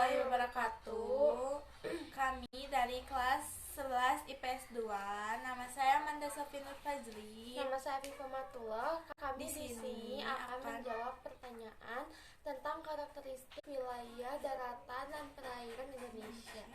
warahmatullahi wabarakatuh. Kami dari kelas 11 IPS 2. Nama saya Amanda Sofi Nur Fazli. Nama saya Viva Matullah. Kami Di di sini sini akan menjawab pertanyaan tentang karakteristik wilayah, daratan, dan perairan Indonesia.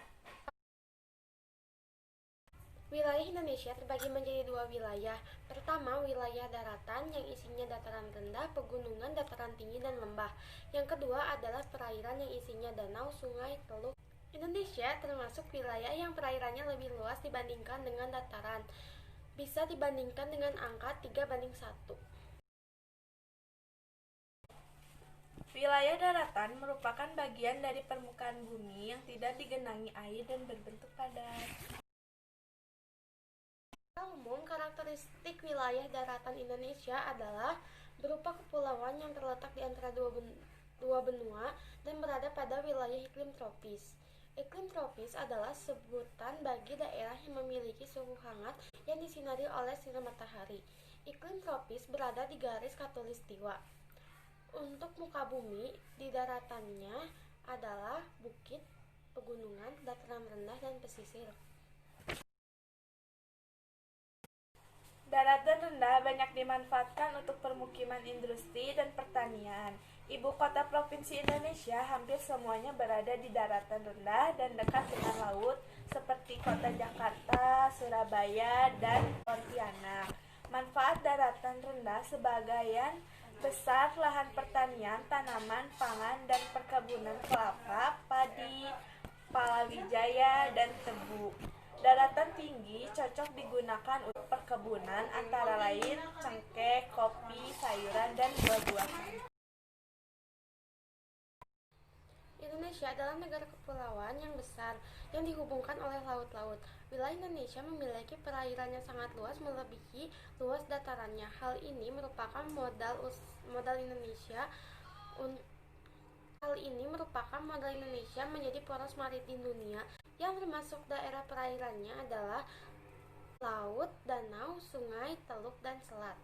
Wilayah Indonesia terbagi menjadi dua wilayah. Pertama, wilayah daratan yang isinya dataran rendah, pegunungan, dataran tinggi, dan lembah. Yang kedua adalah perairan yang isinya danau, sungai, teluk. Indonesia termasuk wilayah yang perairannya lebih luas dibandingkan dengan dataran. Bisa dibandingkan dengan angka 3:1. Wilayah daratan merupakan bagian dari permukaan bumi yang tidak digenangi air dan berbentuk padat. Secara umum, karakteristik wilayah daratan Indonesia adalah berupa kepulauan yang terletak di antara dua benua dan berada pada wilayah iklim tropis. Iklim tropis adalah sebutan bagi daerah yang memiliki suhu hangat yang disinari oleh sinar matahari. Iklim tropis berada di garis khatulistiwa. Untuk muka bumi, di daratannya adalah bukit, pegunungan, dataran rendah, dan pesisir. Daratan rendah banyak dimanfaatkan untuk permukiman industri dan pertanian. Ibu kota provinsi Indonesia hampir semuanya berada di daratan rendah dan dekat dengan laut, seperti kota Jakarta, Surabaya, dan Pontianak. Manfaat daratan rendah sebagian besar lahan pertanian, tanaman pangan, dan perkebunan kelapa, padi, palawija, dan tebu. Daratan tinggi cocok digunakan untuk perkebunan antara lain cengkeh, kopi, sayuran, dan buah-buahan. Indonesia adalah negara kepulauan yang besar yang dihubungkan oleh laut-laut. Wilayah Indonesia memiliki perairan yang sangat luas melebihi luas datarannya. Hal ini merupakan modal Indonesia menjadi poros maritim dunia, yang termasuk daerah perairannya adalah laut, danau, sungai, teluk, dan selat.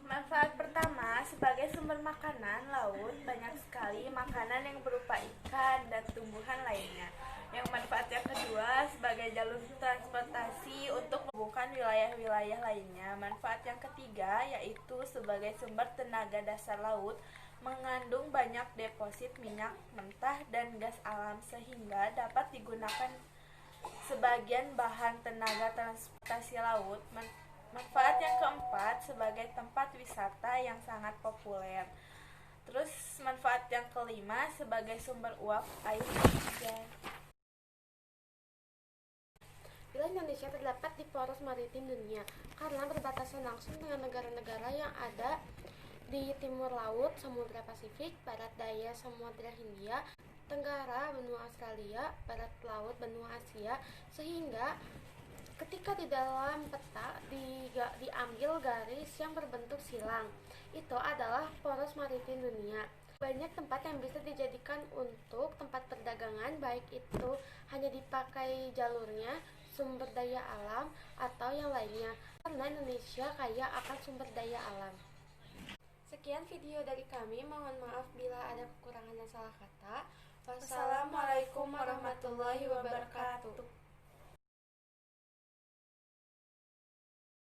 Manfaat pertama, sebagai sumber makanan, laut banyak sekali makanan yang berupa ikan dan tumbuhan lainnya. Yang manfaat yang kedua, sebagai jalur transportasi untuk menghubungkan wilayah-wilayah lainnya. Manfaat yang ketiga, yaitu sebagai sumber tenaga dasar laut, mengandung banyak deposit minyak mentah dan gas alam sehingga dapat digunakan sebagian bahan tenaga transportasi laut. Manfaat yang keempat, sebagai tempat wisata yang sangat populer. Terus manfaat yang kelima, sebagai sumber uap air hujan. Wilayah Indonesia terdapat di poros maritim dunia karena berbatasan langsung dengan negara-negara yang ada di timur laut Samudra Pasifik, barat daya Samudra Hindia, tenggara benua Australia, barat laut benua Asia, sehingga ketika di dalam peta diambil garis yang berbentuk silang, itu adalah poros maritim dunia. Banyak tempat yang bisa dijadikan untuk tempat perdagangan, baik itu hanya dipakai jalurnya, sumber daya alam, atau yang lainnya, karena Indonesia kaya akan sumber daya alam. Sekian video dari kami, mohon maaf bila ada kekurangan dan salah kata. Wassalamualaikum warahmatullahi wabarakatuh.